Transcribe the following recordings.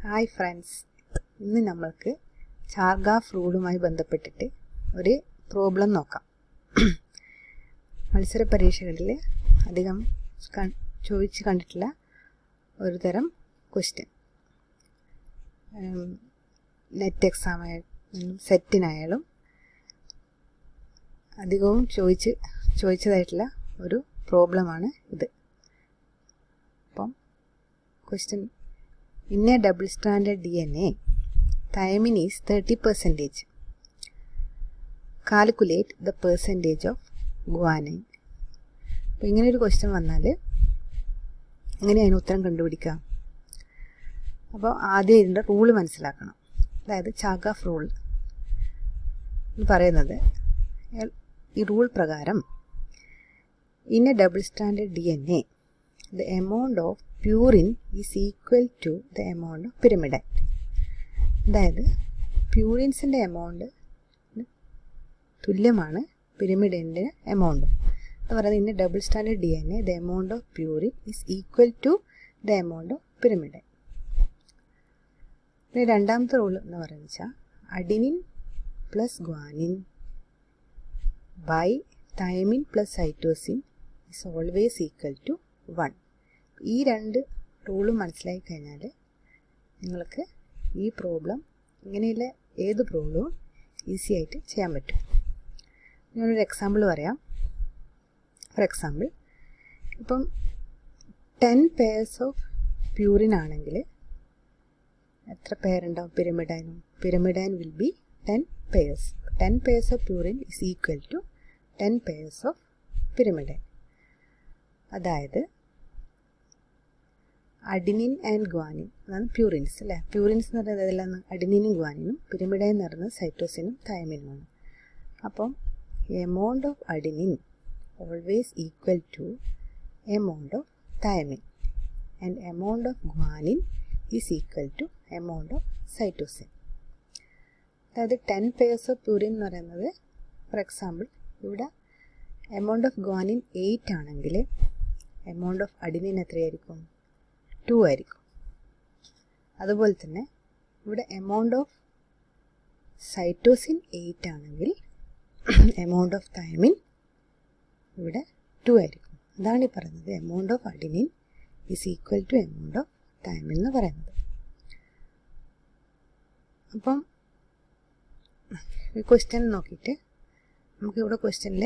Hi friends, ഇന്ന് നമ്മൾക്ക് ചാർഗാഫ് റൂളുമായി ബന്ധപ്പെട്ടിട്ട് ഒരു പ്രോബ്ലം നോക്കാം. മത്സര പരീക്ഷകളിൽ അധികം ചോദിച്ച് കണ്ടിട്ടുള്ള ഒരു തരം ക്വസ്റ്റ്യൻ. നെറ്റ് എക്സാം സെറ്റിനായാലും അധികവും ചോദിച്ചതായിട്ടുള്ള ഒരു പ്രോബ്ലമാണ് ഇത്. അപ്പം question: in a double stranded DNA, thymine is 30%. Calculate the percentage of guanine. അപ്പോൾ ഇങ്ങനെയൊരു ക്വസ്റ്റ്യൻ വന്നാൽ എങ്ങനെയാണ് ഉത്തരം കണ്ടുപിടിക്കുക? അപ്പോൾ ആദ്യം ഇതിൻ്റെ റൂള് മനസ്സിലാക്കണം. അതായത് ചാർഗാഫ് റൂൾ എന്ന് പറയുന്നത്, ഈ റൂൾ പ്രകാരം in a double stranded DNA, the amount of purine is equal to the amount of pyrimidine. അതായത് പ്യൂരിൻസിൻ്റെ എമൗണ്ട് തുല്യമാണ് പിരിമിഡിൻ്റെ എമൗണ്ടും. എന്ന് പറയുന്നത് ഇന്ന് double standard D N A the amount of purine is equal to the amount of pyrimidine. പിന്നെ രണ്ടാമത്തെ rule എന്ന് പറയുന്നത് വെച്ചാൽ adenine plus guanine by thymine plus cytosine is always equal to 1. ഈ രണ്ട് റൂളും മനസ്സിലാക്കി കഴിഞ്ഞാൽ നിങ്ങൾക്ക് ഈ പ്രോബ്ലം, ഇങ്ങനെയുള്ള ഏത് പ്രോബ്ലവും ഈസി ആയിട്ട് ചെയ്യാൻ പറ്റും. ഞാനൊരു എക്സാമ്പിൾ പറയാം. ഫോർ എക്സാമ്പിൾ, ഇപ്പം 10 pairs ഓഫ് പ്യൂരിൻ ആണെങ്കിൽ എത്ര പെയർ ഉണ്ടാവും പിരമിഡൈനും? Pyrimidine will be 10 pairs. 10 pairs of purine is equal to 10 pairs of pyrimidine. അതായത് അഡിനിൻ ആൻഡ് ഗ്വാനിൻ, അതാണ് പ്യൂറിൻസ് അല്ലേ. പ്യൂറിൻസ് എന്ന് പറയുന്നത് ഏതെല്ലാം? അഡിനിനും ഗ്വാനിനും. പിരമിഡൈൻ എന്ന് പറയുന്നത് സൈറ്റോസിനും തൈമിനുമാണ്. അപ്പം amount of adenine always equal to amount of thymine and amount of guanine is equal to amount of cytosine. അതായത് 10 pairs ഓഫ് പ്യൂരിൻ എന്ന് പറയുന്നത്, ഫോർ എക്സാമ്പിൾ ഇവിടെ എമൗണ്ട് ഓഫ് ഗ്വാനിൻ 8 ആണെങ്കിൽ എമൗണ്ട് ഓഫ് അഡിനിൻ എത്രയായിരിക്കും? 2 ആയിരിക്കും. അതുപോലെ തന്നെ ഇവിടെ എമൗണ്ട് ഓഫ് സൈറ്റോസിൻ 8 ആണെങ്കിൽ എമൗണ്ട് ഓഫ് തൈമിൻ ഇവിടെ 2 ആയിരിക്കും. അതാണ് ഈ പറയുന്നത് amount of adenine is equal to amount of thymine എന്ന് പറയുന്നത്. അപ്പം ഈ ക്വസ്റ്റ്യൻ നോക്കിയിട്ട് നമുക്കിവിടെ ക്വസ്റ്റ്യനിൽ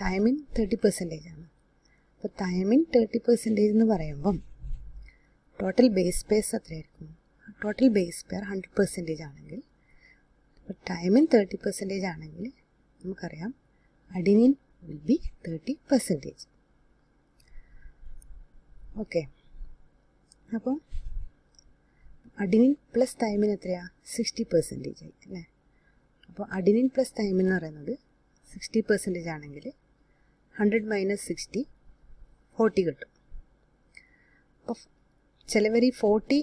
തൈമിൻ 30% ആണ്. അപ്പോൾ തൈമിൻ 30% എന്ന് പറയുമ്പം ടോട്ടൽ ബേസ് പെയർസ് എത്രയായിരിക്കും? ടോട്ടൽ ബേസ് പെയർ 100% ആണെങ്കിൽ, അപ്പോൾ തൈമിൻ 30% ആണെങ്കിൽ നമുക്കറിയാം അഡിനിൻ വിൽ ബി 30%. ഓക്കെ, അപ്പം അഡിനിൻ പ്ലസ് തൈമിൻ എത്രയാണ്? 60% ആയി അല്ലേ. അപ്പോൾ അഡിനിൻ പ്ലസ് തൈമിൻ എന്ന് പറയുന്നത് 60% ആണെങ്കിൽ 100 - 60 40 കിട്ടും. അപ്പോൾ ചിലവർ ഈ 40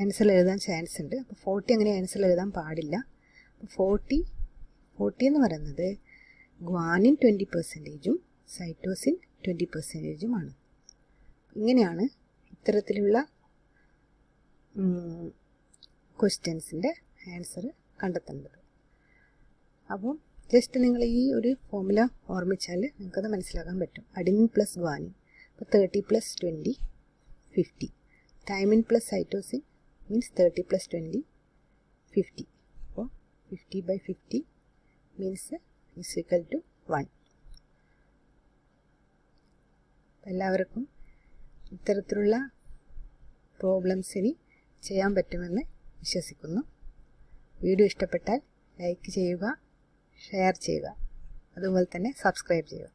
ആൻസറിൽ എഴുതാൻ ചാൻസ് ഉണ്ട്. അപ്പോൾ 40 അങ്ങനെ ആൻസറിൽ എഴുതാൻ പാടില്ല. അപ്പോൾ 40 എന്ന് പറയുന്നത് ഗ്വാനിൻ 20%ഉം സൈറ്റോസിൻ 20%ഉമാണ്. ഇങ്ങനെയാണ് ഇത്തരത്തിലുള്ള ക്വസ്റ്റ്യൻസിൻ്റെ ആൻസർ കണ്ടെത്തേണ്ടത്. അപ്പം ജസ്റ്റ് നിങ്ങൾ ഈ ഒരു ഫോർമുല ഓർമ്മിച്ചാൽ നിങ്ങൾക്കത് മനസ്സിലാക്കാൻ പറ്റും. അഡിനിൻ പ്ലസ് ഗ്വാനിൻ, അപ്പോൾ 30 + 20 50. Thymine plus cytosine means 30 + 20 50. അപ്പോൾ 50/50 മീൻസ് ഈസ് ഈക്വൽ ടു 1. എല്ലാവർക്കും ഇത്തരത്തിലുള്ള പ്രോബ്ലംസിന് ചെയ്യാൻ പറ്റുമെന്ന് വിശ്വസിക്കുന്നു. വീഡിയോ ഇഷ്ടപ്പെട്ടാൽ ലൈക്ക് ചെയ്യുക, ഷെയർ ചെയ്യുക, അതുപോലെ തന്നെ സബ്സ്ക്രൈബ് ചെയ്യുക.